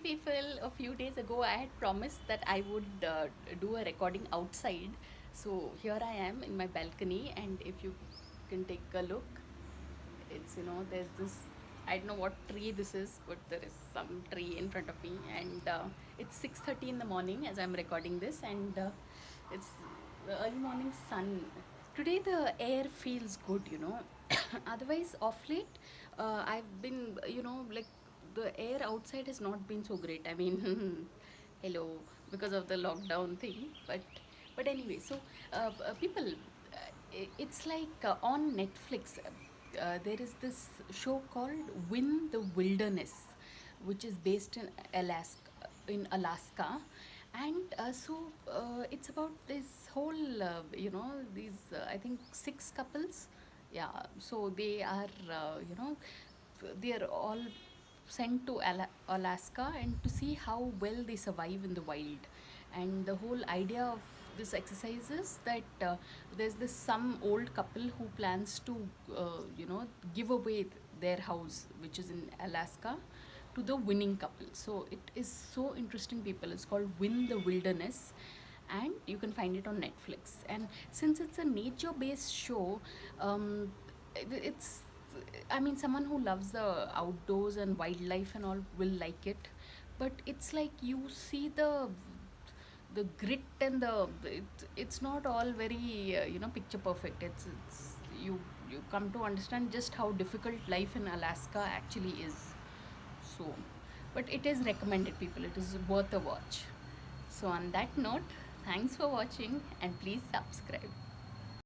people, a few days ago I had promised that I would do a recording outside. So here I am in my balcony, and if you can take a look, it's there's this, I don't know what tree this is, but there is some tree in front of me, and it's 6:30 in the morning as I'm recording this, and it's the early morning sun. Today the air feels good. Otherwise, off late, I've been, like the air outside has not been so great. I mean, hello, because of the lockdown thing. But anyway, so people, it's like on Netflix. There is this show called Win the Wilderness, which is based in Alaska, and it's about this whole, these I think six couples. Yeah, so they are, they are all sent to Alaska and to see how well they survive in the wild. And the whole idea of this exercise is that there's this some old couple who plans to, give away their house, which is in Alaska, to the winning couple. So it is so interesting, people. It's called Win the Wilderness, and you can find it on Netflix. And since it's a nature based show, it's, I mean, someone who loves the outdoors and wildlife and all will like it. But it's like you see the grit and it's not all very, picture perfect. It's you come to understand just how difficult life in Alaska actually is. So, but it is recommended, people. It is worth a watch. So on that note, thanks for watching, and please subscribe.